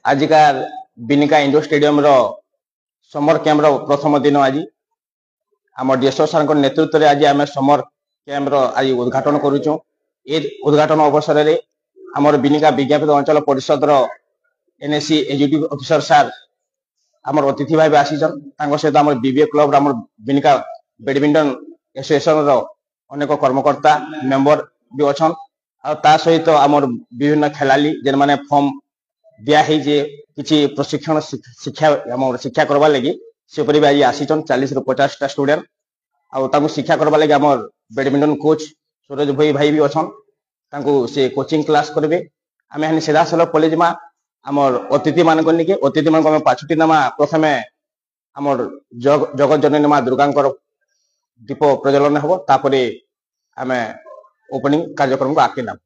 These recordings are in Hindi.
आजिकार बिनिका इंडोर स्टेडियम रो समर कैंप रो प्रथम दिन आज आम डीएसओ सर नेतृत्व में आज आम समर कैंप रो आज उद्घाटन करुचु। ए उद्घाटन अवसर में आमर बिनिका विज्ञापित अंचल परिषद रो एनएससी एग्जीक्यूटिव ऑफिसर सर आमर अतिथि भाव आसीचन। सहित आम बीबीए क्लब आम बिनिका बैडमिंटन एसोसिएशन रो अनेक कर्मकर्ता मेंबर भी अच्छन। आ सहित आमर विभिन्न खेलाड़ी जेन माने फॉर्म दिया है जे किछि प्रशिक्षण शिक्षा करवा लगी से पर भी आज आसीचन 40 ରୁ 50 टा स्टूडेंट आ शिक्षा करवा लगी आमर बैडमिंटन कोच सूरज भाई भी अच्छन। से कोचिंग क्लास करेंगे आम हमें सीधा साल पलैजिमा आमर अतिथि मान के अतिथि मान पाछुटी नमा प्रथम आमर जगत जननी माँ दुर्गा दीप प्रज्वलन हम तापर आम ओपनिंग कार्यक्रम को आगे नाम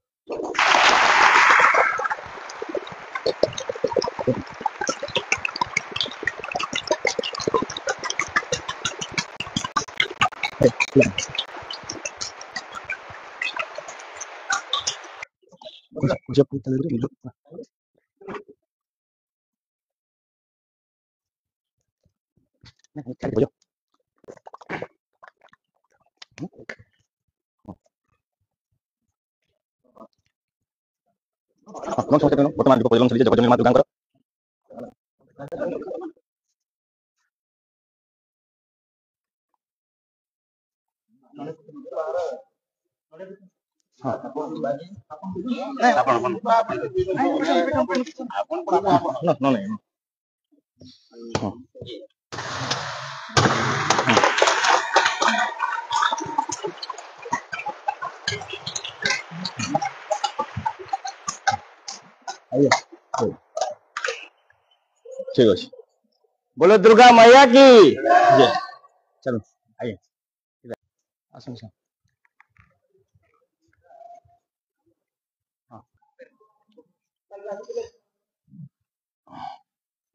बर्तमान दीप प्रज्वलन जगत जननी माँ दुर्गा ठीक अच्छे। बोलो दुर्गा मैया की। चलो आइए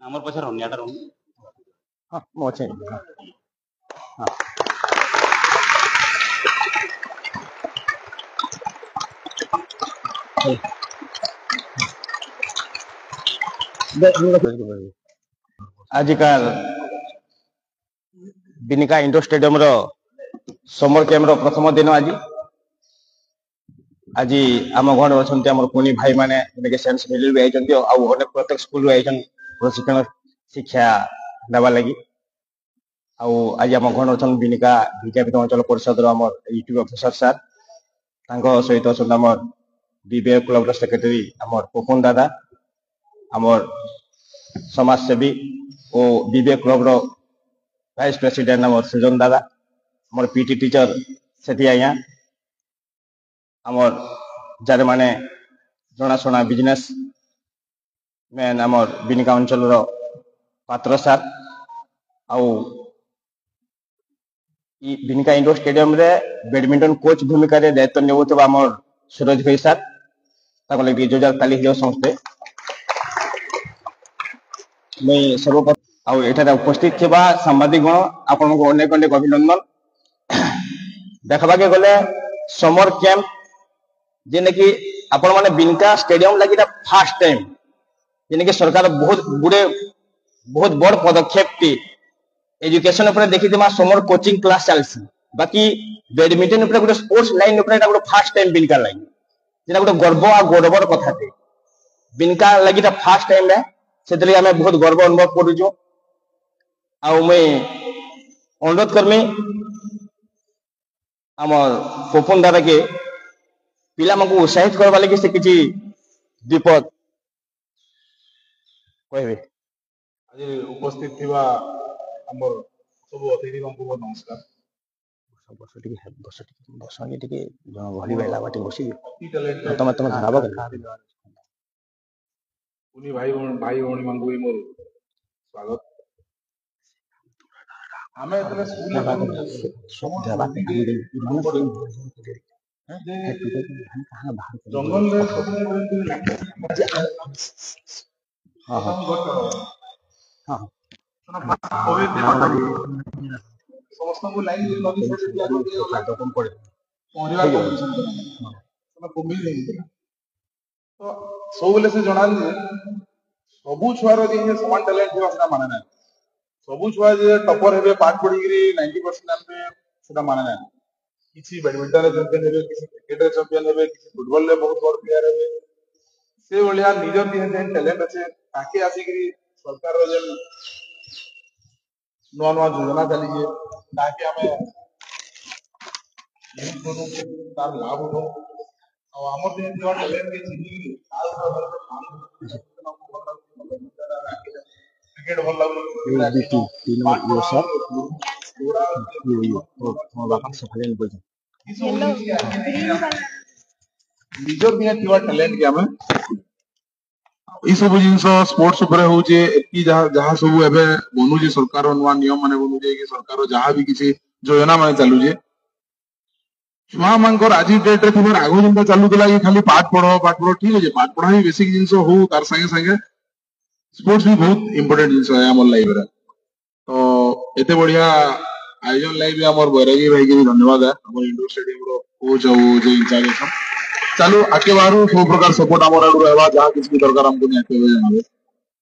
आमर पछे रनियाटा रहू। हां मो अच्छे। हां आजिकाल बिनिका इंडोर स्टेडियम रो समर कैंप रो प्रथम दिन आज आज आम घर अच्छा आम पुणी भाई मैंने सेंस मिडिल भी आई अनेक प्रत्येक स्कूल प्रशिक्षण शिक्षा देवा लगी आज आम घर अच्छा बिनिका विज्ञापित अंचल परिषद आम यूट्यूब ऑफिसर सर सहित अच्छा आम बीबीए क्लब सेक्रेटरी आम पपुन दादा आमर समाजसेवी और बीबीए क्लब रो वाइस प्रेसिडेंट आम सृजन दादा आम पीटी टीचर से आज्ञा आमर जार माने जनाशुना बिजनेस मैन आमर बिनिका अंचल रो पात्र सर आउ बिनिका इंडोर स्टेडियम रे बैडमिंटन कोच भूमिका रे दायित्व नेउथबा आमर सूरज भाई सर ताको लगी जोजार ताली हियो समस्ते। मैं सर्वप्रथम एठारे उपस्थित थिबा सांबादिक गण आपन को अनेक अनेक अभिनंदन। देखबा के गले समर कैंप जेने कि आपण माने बिनिका स्टेडियम लगी फर्स्ट टाइम जेने कि सरकार बहुत बड़ पदक्षेप टी एजुकेशन ऊपर देखि दिमा समर कोचिंग क्लास चलसी बाकी बैडमिंटन ऊपर गोटे स्पोर्ट्स लाइन ऊपर एटा गोटे फर्स्ट टाइम बिनिका लाइन जेना गोटे गर्व आ गौरवर कथा थे बिनिका लगी फर्स्ट टाइम रे से आम बहुत गर्व अनुभव करुचु। मैं अनुरोध करमी आम पपुन दादा के पिला को उत्साहित करवा लगी से किसी दीपक कहबे। आज उपस्थित थिबा हमर सब अतिथि को बहुत नमस्कार। बस टिके भली बेला बाटी बसी तुम धराब पुनी भाई भौणी मांगू मोर स्वागत। हमें एतले स्कूल जंगल रे हां हां हां समस्त को लाइन नदी से दिया तो कम पड़े पहरिया कंपटीशन तो कुमिल नहीं तो सब से जणाल सबु छुआर जे समान टैलेंट थिबा सेटा माने ना सबु छुआ जे टॉपर हेबे पाठ पढ़ी 90% आनबे सेटा माने ना किसी बैडमिंटन चैंपियन हेबे किसी क्रिकेट चैंपियन हेबे किसी फुटबॉल ले बहुत बड़ प्लेयर हेबे से भलिया निजर दिहे जेन टैलेंट अच्छे ताके आसिकरी सरकार रो जेन नवा नवा योजना चली ताकि आमे यूज करू तार लाभ उठो ଆଉ ଆମର ଯେ ଯୋଉ ଟେଲେଣ୍ଟ के ଚିହ୍ନିକି ଆଉ क्रिकेट ଭଲ ଲାଗୁଛି ନିଜର ଦିନେ ଥିବା ଟେଲେଣ୍ଟ କି ଆମେ এই সব জিনিস স্পোর্টস উপরে হচ্ছে এতি যাহা সব এবে বনুছে সরকার নয়া নিয়ম মানে বনুছে কি সরকার যাহা भी কিছু যোজনা মানে চালুছে छुआ मानकर आज डेट रे खबर आगो जिंदा चालुला कि खाली पाठ पढ़ ठीक है पाठ पढ़ा भी बेसिक जिनस हो तार संगे संगे स्पोर्ट्स भी बहुत इंपोर्टेंट जिनस है हमर लाइफ रे तो एते बढ़िया आयोजन लाइव भी हमर बैरागी भाई के भी धन्यवाद है हमर इंडोर स्टेडियम रो कोच हो जे इंचार्ज है चलो आके बारू सब प्रकार सपोर्ट हमर आडू रहबा जहां किसी भी दरकार हमको नहीं आके जनाबे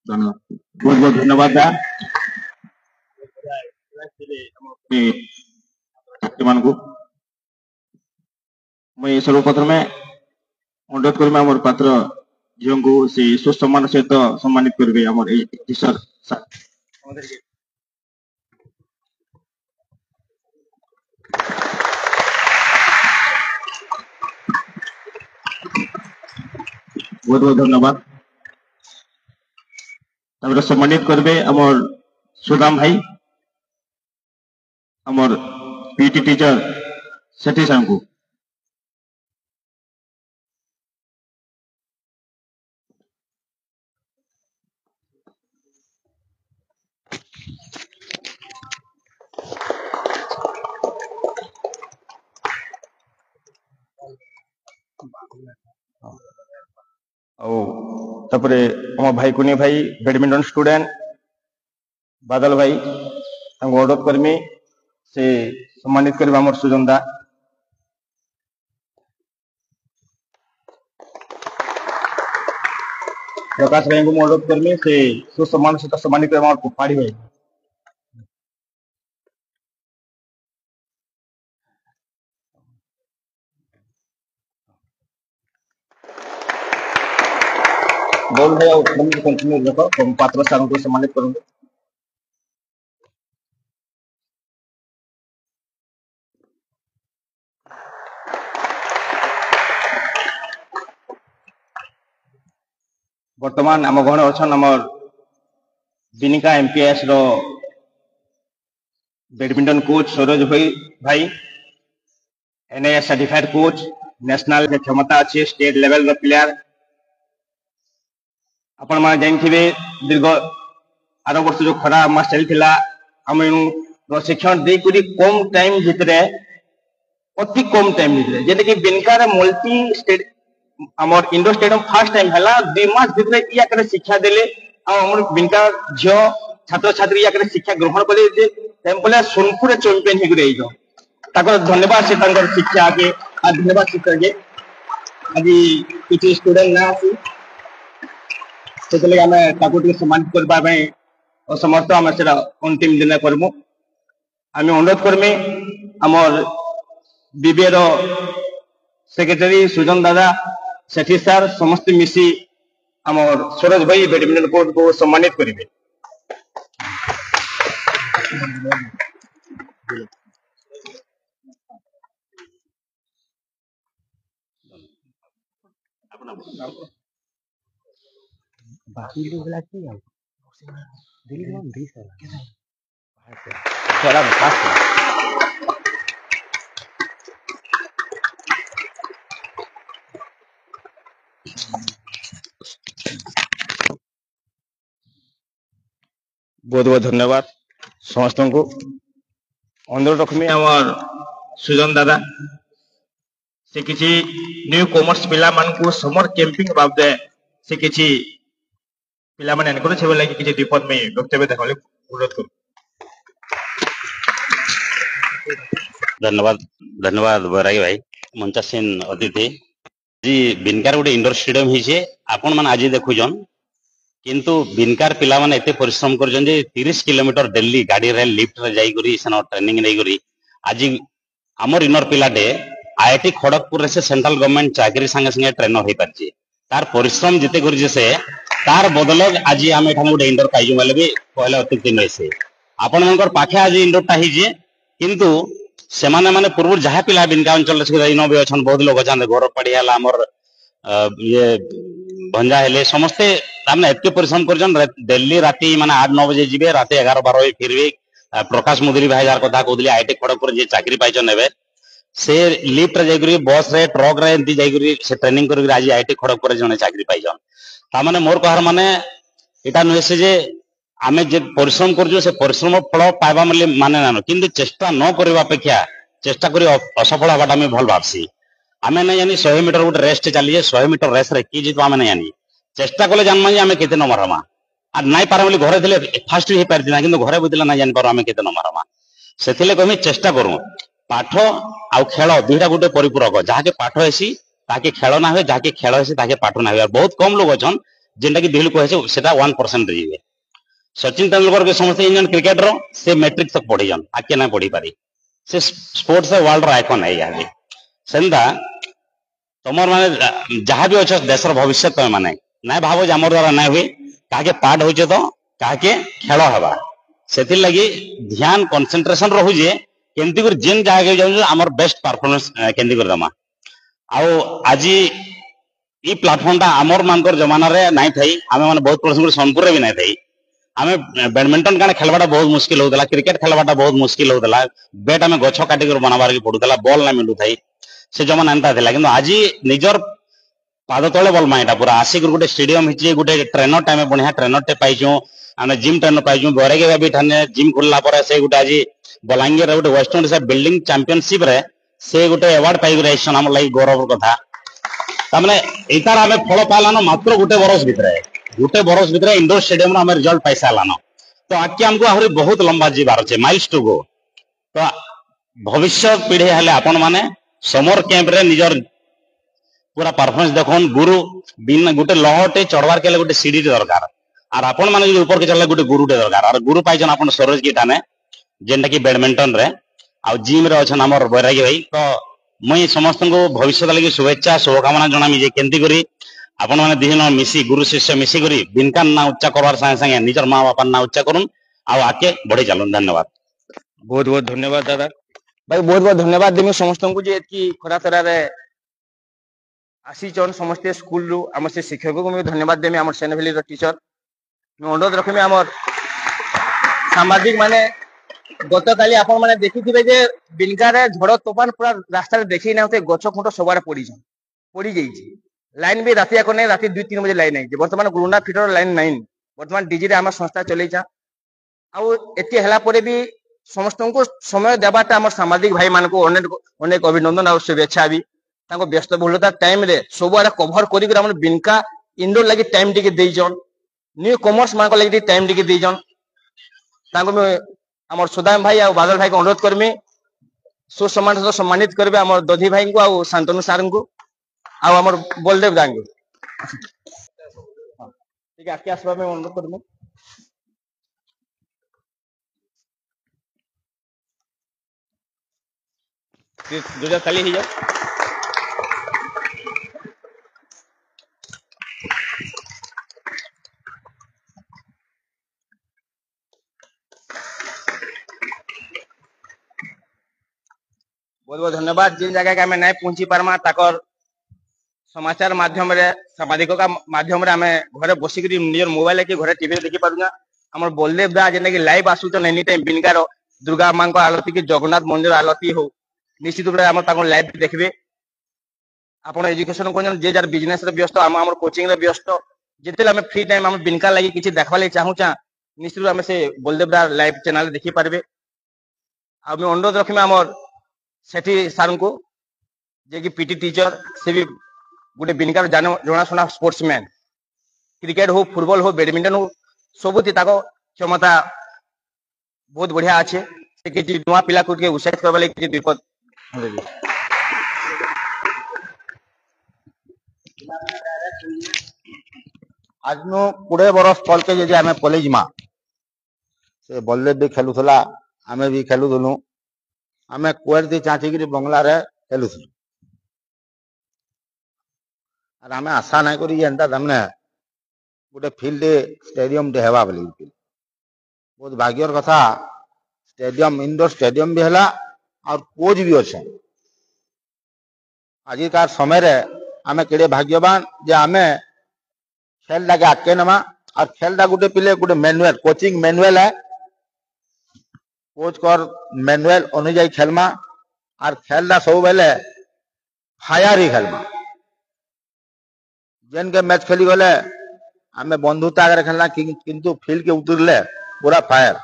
धन्यवाद बहुत बहुत धन्यवाद मान को मैं सर्वप्रथम अनुरोध करी आम पात्र झील को से सुसम्मान सहित सम्मानित करेंगे आम टीचर बहुत बहुत धन्यवाद सम्मानित करेंगे आमर सुदाम भाई आमर पीटी टीचर सेठी साहब को तापरे आम भाई कुनी भाई बैडमिंटन स्टूडेंट बादल भाई अनुरोध करमी से सम्मानित कर सुजन दा प्रकाश भाई को अनुरोध करमी से सुसम्मान सहित सम्मानित कर पाड़ी भाई बोल भाई और कंटिन्यू रखो हम पात्र सारों को सम्मानित करूंगा वर्तमान आम गण अच्छा आमर बिनिका एमपीएस रो बैडमिंटन कोच सरोज भाई एनआईएस सर्टिफाइड कोच नेशनल क्षमता अच्छी स्टेट लेवल रो प्लेयर आपण माने जानथिबे दीर्घ 8 वर्ष जो खरा मास चलथिला हम प्रशिक्षण दे करी कम टाइम भितरे अति कम टाइम भितरे जेते कि बिनकार मल्टी स्टेट हमर इंडोर स्टेडियम फर्स्ट टाइम हला 2 मास भितरे या करे शिक्षा देले आ हमर बिनकार झियो छात्र छात्री या करे शिक्षा ग्रहण कले जे टेम्पले सोनपुर चैंपियन हे गरे जो ताकर धन्यवाद से ताकर शिक्षा के आ धन्यवाद शिक्षक के आज किछि स्टूडेंट ना आसी से लगे आम सम्मानित करने असमर्थ आम से अंतिम दिन करमु आम अनुरोध करमी आमर बीबीए रो सेक्रेटरी सुजन दादा सेठी सार समस्त मिसी आमर सरोज भाई बैडमिंटन कोच को सम्मानित करेंगे बाकी लोग लाते हैं दिल्ली में 20 है थोड़ा खास बहुत बहुत धन्यवाद समस्त को अनुरोध रखमी आमर सुजन दादा से किसी न्यू कॉमर्स पिला मान को समर कैंपिंग बाबदे से किसी पिला माने एनकरेज हेबे लागि किछि विपद में वक्तव्य देखले अनुरोध करू धन्यवाद धन्यवाद बैरागी भाई मंचासीन अतिथि जी बिनकार गोटे इंडोर स्टेडियम हिचे आपण मान आज देखुजन किंतु बिनकार पिला माने एते परिश्रम करजन जे 30 किलोमीटर डेली गाड़ी रे लिफ्ट रे जाई करी सनो ट्रेनिंग नै करी आज हमर इनर पिलाटे आईआईटी खड़गपुर रे से सेंट्रल गवर्नमेंट चाकरी संगे संगे ट्रेनर होई पारछि तार परिश्रम जिते करि से तार बदल आज आम एठान गोटे इंडोर पाइजु माले भी कहले अत्युक्ति नै से आपण मनकर पाखे आज इंडोरटा ही जे किंतु सेमाने माने पूर्व जहा पिला बिनका अंचल से इनो भी अछन बहुत लोग अछन घर पड़ी हला हमर ये भंजा हेले समस्ते तामने एते परिश्रम करजन दिल्ली राती माने 8-9 बजे जिबे राती 11-12 बजे फिरबे प्रकाश मुदरी भाई जार कथा कहउली आईटी खड़गपुर जे चाकरी पाइछन नेबे से लिफ्ट रे जाइकरी बस रे ट्रक रे एंती जाइकरी से ट्रेनिंग करी आज आईटी खड़गपुर जने चाकरी पाइछन ता माने मोर कहर माने एटा नुहे से जे आमे जे परिश्रम करजो से परिश्रम फल पाइबा माने नानो किंतु चेष्टा न करबा अपेक्षा चेष्टा करी असफल हबाटा में भल भाबसी आमे नै जानी 100 मीटर गोटे रेस चली 100 मीटर रेस रे की जितबा आमे नै जानी चेष्टा कले जानमा जे आमे केते न मारमा आ नाइ पारा बोली घरे थिले फास्ट ही पारती ना किंतु घरे बुझिला ना जानि पारो आमे केते न मारमा सेथिले कमी चेष्टा करू पाठ आ खेल दुईटा गोटे परिपूरक जहाँके पाठ हेसी ताके खेल ना हुए जहाँके खेल हेसी ताके पाठ ना हुए बहुत कम लोग अछन जेनटा कि दिल कहे सेटा 1% रे जीवे सचिन तेंदुलकर के समस्त इंडियन क्रिकेटर से मैट्रिक तक पढ़ी जन आके ना पढ़ी पारी से स्पोर्ट्स वर्ल्ड रो आइकन है यार सेंदा तमर माने जहाँ भी अच्छे देशर भविष्य तुम माने ना भाव जे आमर द्वारा ना हुए काके पाठ होचे तो काके खेल हवा सेथिर लगी ध्यान कंसंट्रेशन रहू जे केंती कर जेन जागे जाउ हमर बेस्ट परफॉर्मेंस केंती कर दमा आउ आज ई प्लेटफॉर्म ता हमर मानकर जमाना रे नाइ थई हमें माने बहुत प्रश्न सोनपुर रे भी नाइ थई हमें बैडमिंटन काने खेलबाटा बहुत मुश्किल होतला क्रिकेट खेलबाटा बहुत मुश्किल होतला बैट हमें गछ काटी कर बनाबार के पडुतला बॉल ना मिलु थई से जमाना एंता थिला किंतु आज निजर पाद तले बल माइटा पूरा आसिक गोटे स्टेडियम हिची गोटे ट्रेनर टाइम बढ़िया ट्रेनर टे पाइछु आने जिम ट्रेनर पाइछु बरेगे भी ठाने जिम खुलला पर से गोटे आज बलांगीर गोटे वेस्टर्न से बिल्डिंग चैंपियनशिप रे से गोटे अवार्ड पाइ गइसन हम लागि गौरव कथा तमने एतार हमें फल पालानो मात्र गोटे बरस भितर इंडोर स्टेडियम रे हमें रिजल्ट पैसा लानो तो आके हमको आहुरी बहुत लंबा जीवार छे माइल्स टू गो तो भविष्य पीढ़ी हेले आपण माने समर कैंप रे निजर पूरा परफॉर्मेंस देखोन गुरु बिन गोटे लहटे चढ़वार के गोटे सीढ़ी दरकार और आपण माने ऊपर के चलले गोटे गुरुटे दरकार और गुरु पाइछन आपण सरोज गिटाने जेनटा कि बैडमिंटन रे आ जिम रे अछन हमर बैरागी भाई तो मुई समस्त को भविष्य लगी शुभेच्छा शुभकामना जनामी जे केंती करी आपण माने दिहन मिसी गुरु शिष्य मिसी करी बिनका ना उच्चा करवार संगे संगे निजर माँ बापा ना उच्चा करूं आ आके बढ़ी चलून धन्यवाद बहुत बहुत धन्यवाद दादा भाई बहुत बहुत धन्यवाद देमी समस्त को जे एतकी खरा तरह रे आसीचन समस्ते स्कूल रु आम से शिक्षक को मैं धन्यवाद देमी आम सेन भैली टीचर मैं अनुरोध रखमी आम सामाजिक माने गत काली आपण माने देखिथिबे जे बिनकार झड़ तोफान पूरा रास्ता देखी ना होते गछ खुंट सबआरे पड़ी जाइए लाइन भी राति नहीं राति 2-3 बजे लाइन नहीं बर्तमान गुरुना फिटर लाइन नहीं बर्तमान डीजी रे आम संस्था चलैछा आउ एति हला परे भी समस्त को समय देवाटा आम सामाजिक भाई मान को अनेक अनेक अभिनंदन और शुभेच्छा भी तांको व्यस्त बहुलता टाइम रे सबआरे कभर करी हमर बिनका इंडोर लगी टाइम टिके देइजन न्यू कॉमर्स मान को लगी टाइम टिके देइजन तांको मैं आम सुदाम भाई और बादल भाई को अनुरोध करमी सुसम्मान सहित सम्मानित करबे आम दधी भाई को और शांतनु सार को आम बलदेव दांग ठीक है आके आसबा में अनुरोध करमी दूजा खाली ही जाओ बहुत बहुत धन्यवाद जिन जगह के नहीं पहुंची पारमा ताकर समाचार माध्यम रे सामाजिक का माध्यम रे हमें घरे बसिक निजर मोबाइल के घरे टीवी देखी पारुना हमर बलदेव दा जेने कि लाइव आसुचन एनी टाइम बिनकार दुर्गा मां को आरती की जगन्नाथ मंदिर आरती हो निश्चित रूप से हम ताको लाइव देखबे आपण एजुकेशन को जे जार बिजनेस रे व्यस्त हम कोचिंग रे व्यस्त जेते हम फ्री टाइम हम बिनकार लागि किछि देखबा लागि चाहूचा निश्चित रूप से बलदेव दा लाइव चैनल देखि पारबे आ मैं अनुरोध रखिमे हमर सेठी सार को जे कि पीटी टीचर से भी गोटे बिनकार जनाशुना स्पोर्ट्समैन क्रिकेट हो फुटबॉल हो बैडमिंटन हो सबुति ताको क्षमता बहुत बढ़िया अच्छे से किसी नुआ पिला को उत्साहित करबा लागि किछि विपद आज नु 20 बरस तल के यदि आमे पले जिमा से बल्ले भी खेलुथला आमे भी खेलुथलु आमे कुएर दी चाची गिरी बंगला रे खेलुथलु और आमे आशा नाही करी एंता तमने गोटे फील्ड स्टेडियम डे हेबा बोली बहुत भाग्यर कथा स्टेडियम इंडोर स्टेडियम भी हला और कोच भी अच्छे आज कार समय रे आमे केड़े भाग्यवान जे आमे खेल लागे आके नमा और खेलटा गोटे पिले गोटे मैनुअल कोचिंग मैनुअल है कोच कर मैनुअल अनुଯାयी खेलमा और खेलटा सब बेले फायर ही खेलमा जेन के मैच खेली गले आमे बंधुता आगे खेलना किंतु फील्ड के उतरले पूरा फायर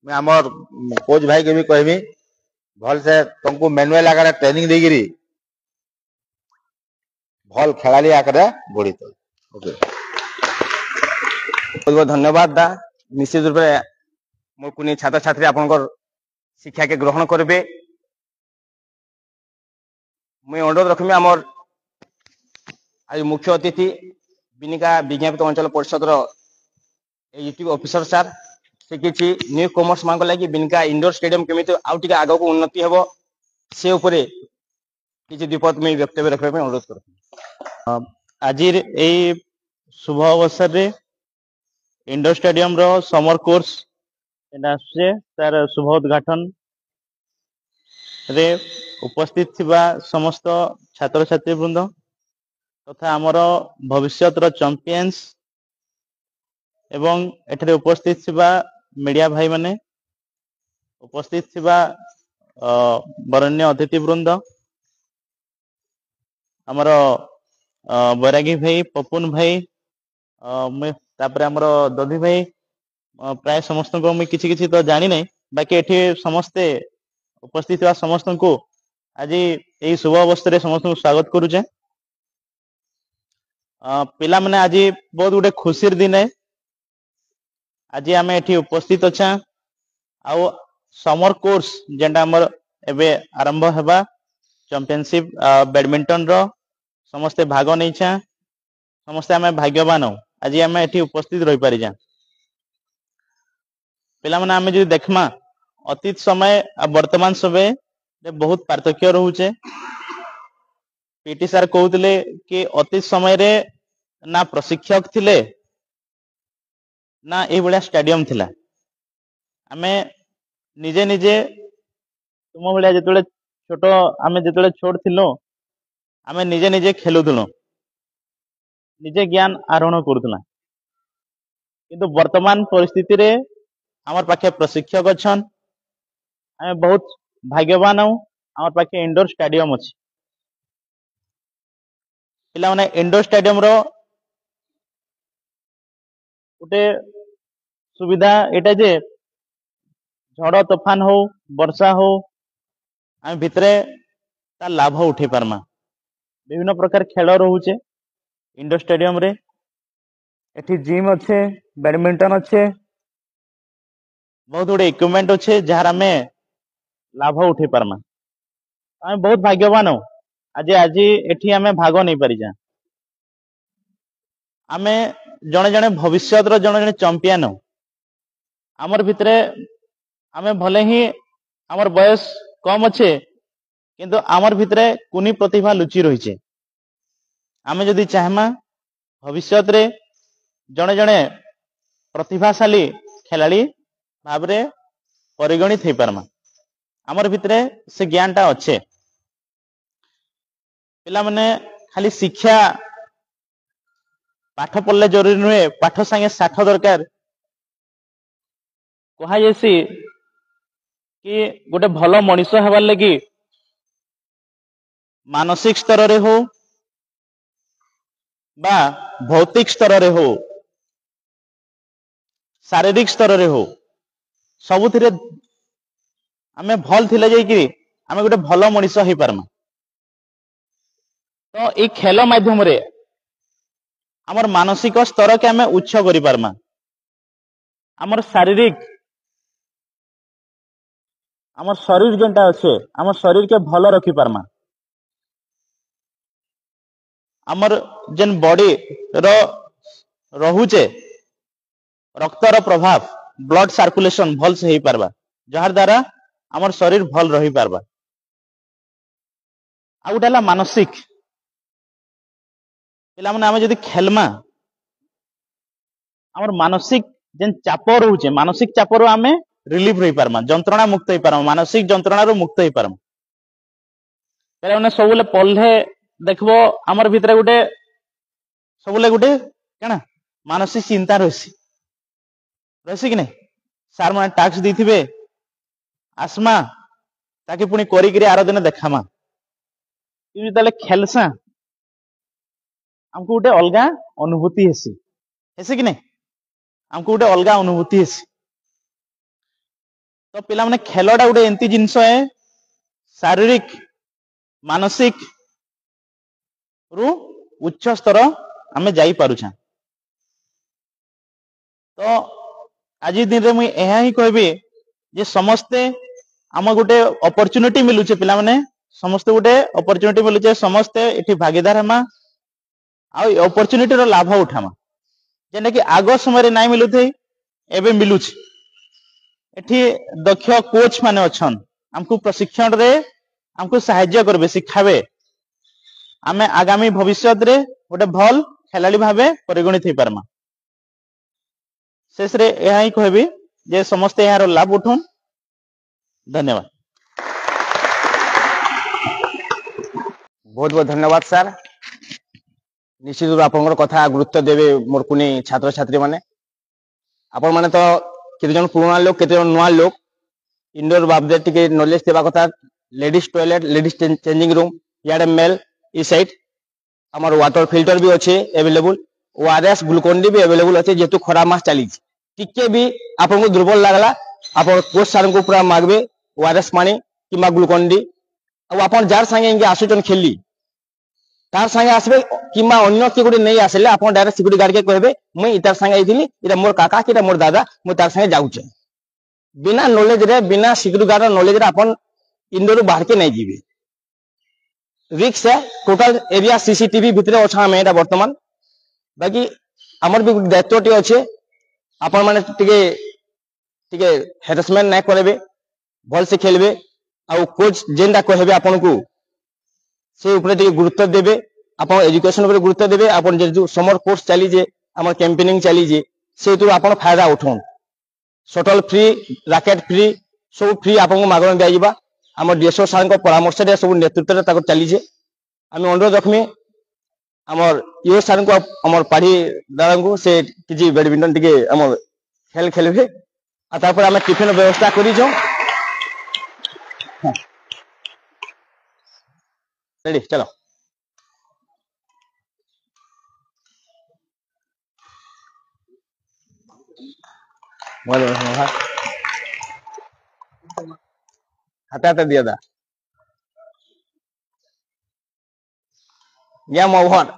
मैं आमर कोच भाई के भी कहमी भल से तुमको मैनुअल आगे ट्रेनिंग देगिरी भल खेलाली आगे बढ़ी तो ओके बहुत बहुत धन्यवाद दा निश्चित रूप से मोर कुनी छात्र छात्री आपनकर शिक्षा के ग्रहण करबे मुई अनुरोध रखमी आमर आज मुख्य अतिथि बिनिका विज्ञापित अंचल परिषद यूट्यूब ऑफिसर सर से किसी न्यू कॉमर्स मान लगी बिनिका इंडोर स्टेडियम केमिति आउ टिके आगो को उन्नति हेबो से ऊपर किसी द्विपद में वक्तव्य रखबे में अनुरोध कर आज शुभ अवसर रे इंडोर स्टेडियम रो समर कोर्स तार शुभ उद्घाटन रे उपस्थित थिबा समस्त छात्र छात्री वृंद तथा आमर भविष्यत रो चैंपियंस एवं एठरे उपस्थित थिबा मीडिया भाई माने उपस्थित थिबा बरण्य अतिथि वृंद आमर बैरागी भाई पपुन भाई तापर आमर दधी भाई प्राय समस्त को मुझे किसी किसी तो जानी नहीं बाकी एठी समस्ते उपस्थित हुआ समस्त को आज यही शुभ अवस्था समस्त को स्वागत करुचे पिला माने आज बहुत गुटे खुशीर दिन है आज आम एठी उपस्थित अच्छा आउ समर कोर्स जेंटा हमर एबे आरंभ हेबा चैंपियनशिप बैडमिंटन रो समस्ते भाग नहीं छा समस्ते आम भाग्यवान हो आज आम एठी उपस्थित रही पारि जा पिला माने आम जो देखमा अतीत समय आ वर्तमान समय रे बहुत पार्थक्य रहउचे पीटी सर कहउतले कि अतीत समय रे ना प्रशिक्षक थिले ना ए बड़ा स्टेडियम थिला आमे निजे निजे तुम भलिया जेतले छोट आमे जेतले छोट थिलो आमे निजे निजे खेलुथलो निजे ज्ञान आरोहण करूथला किंतु वर्तमान परिस्थिति रे हमर पाखे प्रशिक्षक अछन आमे बहुत भाग्यवान हूं हमर पाखे इंडोर स्टेडियम अछि पिला माने इंडोर स्टेडियम रो उटे सुविधा एटा जे झड़ तूफान हो वर्षा हो आम भितरे ता लाभ उठे पारमा विभिन्न प्रकार खेल रोचे इंडोर स्टेडियम रे एठी जिम अच्छे बैडमिंटन अच्छे बहुत गुड़े इक्विपमेंट अच्छे जार आम लाभ उठे पारमा आम बहुत भाग्यवान हो आज आज एठी आम भाग नहीं पारि जा आमे जने जने भविष्य जने जने चैंपियन हो आमर भितरे आमे भले ही आमर बयस कम अच्छे किंतु आमर भितरे कुनी प्रतिभा लुचि रही आमे जदि चाहमा भविष्य रे जने जने प्रतिभाशाली खिलाड़ी भाव रे परिगणित हो पारमा आमर भितरे से ज्ञानटा अच्छे पिला माने खाली शिक्षा पाठ पढ़ले जरूरी नुहे पाठ संगे साठ दरकार कहा जैसी कि गोटे भल मनीष हबार लगी मानसिक स्तर रे हो बा भौतिक स्तर रे हो शारीरिक स्तर रे हो सबुथिरे आमे भल थिले जाइकि आमे गोटे भल मनीष हो पारमा तो ये खेल माध्यम रे आमर मानसिक स्तर के आमे उच्च करि पारमा आमर शारीरिक आमर शरीर जेंटा अच्छे आमर शरीर के भल रखी पारमा आमर जेन बॉडी रो रहुचे रक्तर प्रभाव ब्लड सर्कुलेशन भल से हो पारबा जार द्वारा आमर शरीर भल रही पारबा। आ गोटे है मानसिक पिला माने आमे जदि खेलमा आमर मानसिक जेन चाप रोचे मानसिक चाप रो आमे रिलीफ रही पारमा जंत्रणा मुक्त हो पारमा मानसिक जंत्रणा रो मुक्त हो पारमा। पहले उन्हें सबले पढ़े देखबो आमर भितरे गोटे सबले गोटे केना मानसिक चिंता रही कि नहीं सार मैंने टास्क दी आसमा ताकि पुणी करी आर दिन देखामा जो खेलसा हमको गोटे अलग अनुभूति हेसी कि नहीं हमको गोटे अलग अनुभूति हेसी। तो पिला माने खेलटा गोटे एंती जिनस है शारीरिक मानसिक रु उच्च स्तर आमे जाई पारुछा। तो आज दिन रे मुई एहा ही कहबी जे समस्ते आम गोटे अपॉर्चुनिटी मिलुचे पिला माने समस्ते गोटे अपॉर्चुनिटी मिलुचे समस्ते एठी भागीदार हमा आ अपॉर्चुनिटी रो लाभ उठामा जेने कि आगो समय रे नाइ मिलुथै एबे मिलुछ। एठी दक्ष कोच माने अछन हमको प्रशिक्षण रे हमको सहायता करबे सिखाबे आमे आगामी भविष्य रे गोटे भल खेलाड़ी भाबे परिगणित हो पारमा। शेष रे यह ही कहबी जे समस्ते यार लाभ उठुन। धन्यवाद। बहुत बहुत धन्यवाद सर। निश्चित रूप आपन कथा गुरुत्व देवे मोर कुनी छात्र छात्री माने आपण माने तो केते जन पुराना लोग केते जन नुआ लोग इंडोर बाबदे टिके नॉलेज देबा कथा ladies toilet ladies changing room याडे मेल ई साइड हमर वाटर फिल्टर भी अच्छे अवेलेबल ओआरएस ग्लूकोन डी भी अवेलेबल अच्छे जेतु खरा मास चली टिके भी आपन को दुर्बल लागला आपण कोच सर को पूरा मागबे ओआरएस पानी किमा ग्लूकोन डी अब आपण जार संगे इंगे आसुचन खेली तार संगे आसबे किमा अन्य के गुडी नहीं आसले आपण डायरेक्ट सिक्युरिटी गार्ड के कहबे मुई इतार संगे आइथिली इरा मोर काका कि मोर दादा मु तार संगे जाउचे बिना नॉलेज रे बिना सिक्युरिटी गार्ड नॉलेज रे आपण इंडोर बाहर के नहीं जीवे रिक्स है टोटल एरिया सीसीटीवी भितरे अच्छा हमें एटा वर्तमान बाकी हमर भी दायित्व टी अच्छे आपण माने टिके टिके हेरासमेंट नहीं करबे भल से खेलबे आ कोच जेंडा कहबे आपण को से ऊपर टिके गुरुत्व देबे आपण एजुकेशन ऊपर गुरुत्व देबे आपण जे समर कोर्स चली जे हमर कैंपेनिंग चली जे से तो आपण फायदा उठोन शटल फ्री रैकेट फ्री सब फ्री आपण को मागण दिया जिबा हमर डीएसओ सर को परामर्श रे सब नेतृत्व रे ताको चली जे आम अनुरोध रखमी हमर यो सर को हमर पाढ़ी दादा को से किछि बैडमिंटन टिके हमर खेल खेलबे आ तापर हम टिफिन व्यवस्था करी जो रेडी चलो बोलो हाथ दिया था या मोहन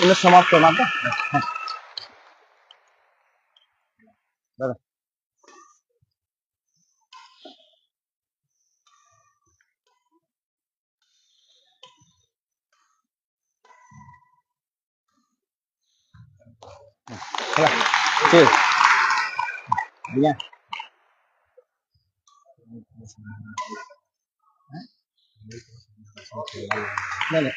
ini समाप्त होना था ठीक बढ़िया नहीं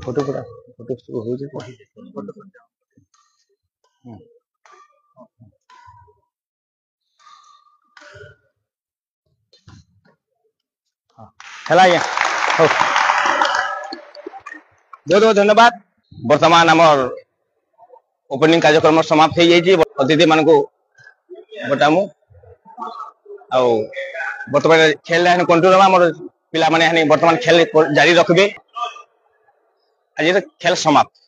फोटो फोटो हो जाए चला बहुत बहुत धन्यवाद। वर्तमान आमर ओपनिंग कार्यक्रम समाप्त हो जाइए अतिथि मान को बतामु ଆଉ ବର୍ତ୍ତମାନ ଖେଳ କଣ୍ଟ୍ରୋଲ ହବା ଆମର ପିଲାମାନେ ବର୍ତ୍ତମାନ ଖେଳ ଜାରି ରଖିବେ। ଆଜି ଖେଳ ସମାପ୍ତ।